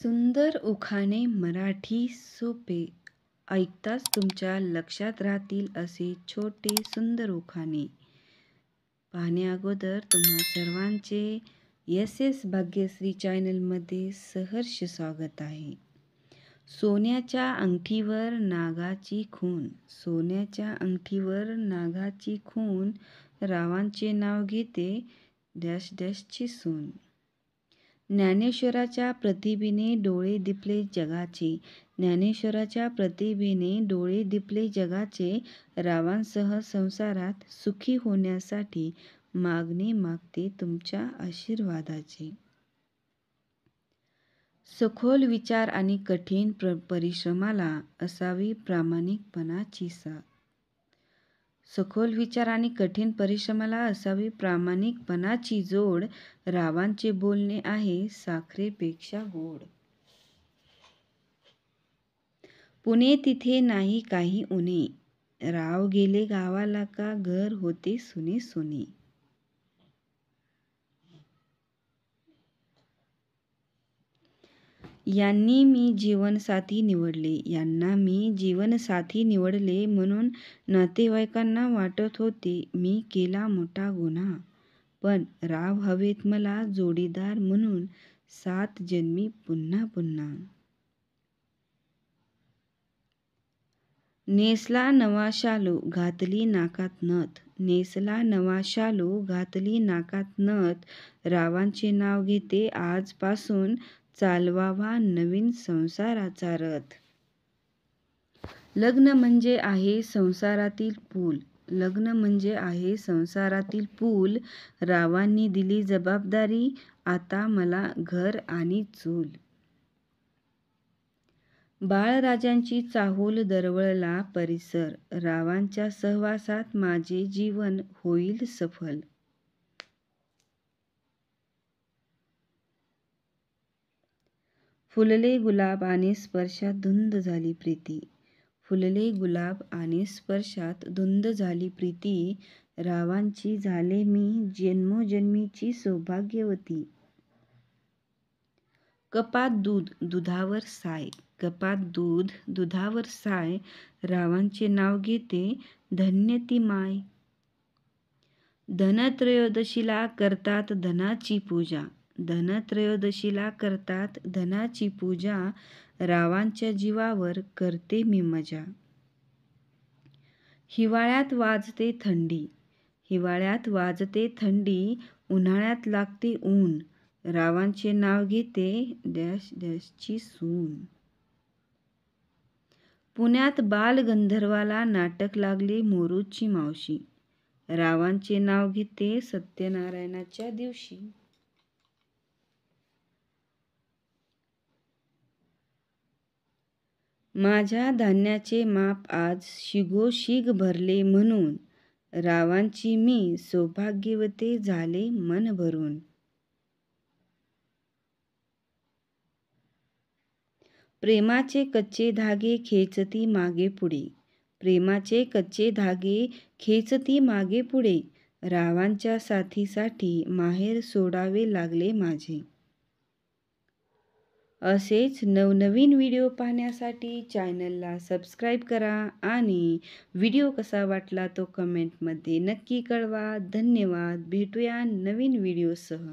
सुंदर उखाणे मराठी सोपे ऐकताच तुमच्या लक्षात राहतील असे छोटे सुंदर उखाणे पाहण्याअगोदर तुम्हा सर्वांचे एस एस भाग्यश्री चॅनलमध्ये सहर्ष स्वागत आहे. सोन्याच्या अंगठीवर नागाची खून, सोन्याच्या अंगठीवर नागाची खून, रावांचे नाव घेते डॅश डॅशची सून. ज्ञानेश्वराच्या प्रतिभेने डोळे दिपले जगाचे, ज्ञानेश्वराच्या प्रतिभेने डोळे दिपले जगाचे, रावांसह संसारात सुखी होण्यासाठी मागणे मागते तुमच्या आशीर्वादाचे. सखोल विचार आणि कठीण परिश्रमाला असावी प्रामाणिकपणाची साथ. सखोल विचार आणि कठीण परिश्रमाला असावी प्रामाणिकपणाची जोड, रावांचे बोलणे आहे साखरेपेक्षा गोड. पुणे तिथे नाही काही उणे, राव गेले गावाला का घर होते सुने सुने. यांनी मी जीवनसाथी निवडले, यांना मी जीवनसाथी निवडले, म्हणून नातेवाईकांना वाटत होते मी केला मोठा गुन्हा, पण राव हवेत मला जोडीदार म्हणून 7 जन्मी पुन्हा पुन्हा. नेसला नवा शालू घातली नाकात नथ, नेसला नवा शालू घातली नाकात नथ, रावांचे नाव घेते आजपासून चालवावा नवीन संसाराचा रथ. लग्न म्हणजे आहे संसारातील पूल, लग्न म्हणजे आहे संसारातील पूल, रावांनी दिली जबाबदारी आता मला घर आणि चूल. बाळराजांची चाहूल दरवळला परिसर, रावांच्या सहवासात माझे जीवन होईल सफल. फुलले गुलाब आणि स्पर्शात धुंद झाली प्रीती, फुलले गुलाब आणि स्पर्शात धुंद झाली प्रीती, रावांची झाले मी जन्मोजन्मीची सौभाग्यवती. कपात दूध दुधावर साय, कपात दूध दुधावर साय, रावांचे नाव घेते धन्य ती माय. धनत्रयोदशीला करतात धनाची पूजा, धनत्रयोदशीला करतात धनाची पूजा, रावांच्या जीवावर करते मी मजा. हिवाळ्यात वाजते थंडी, हिवाळ्यात वाजते थंडी, उन्हाळ्यात लागते ऊन, रावांचे नाव घेते डॅश डॅशची सून. पुण्यात बालगंधर्वाला नाटक लागले मोरूची मावशी, रावांचे नाव घेते सत्यनारायणाच्या दिवशी. माझ्या धान्याचे माप आज शिगोशीग भरले म्हणून, रावांची मी सौभाग्यवती झाले मन भरून. प्रेमाचे कच्चे धागे खेचती मागे पुढे, प्रेमाचे कच्चे धागे खेचती मागे पुढे, रावांच्या साथीसाठी माहेर सोडावे लागले माझे. असेच नवनवीन व्हिडिओ पाहण्यासाठी चॅनलला सबस्क्राईब करा आणि व्हिडिओ कसा वाटला तो कमेंटमध्ये नक्की कळवा. धन्यवाद. भेटूया नवीन व्हिडिओसह.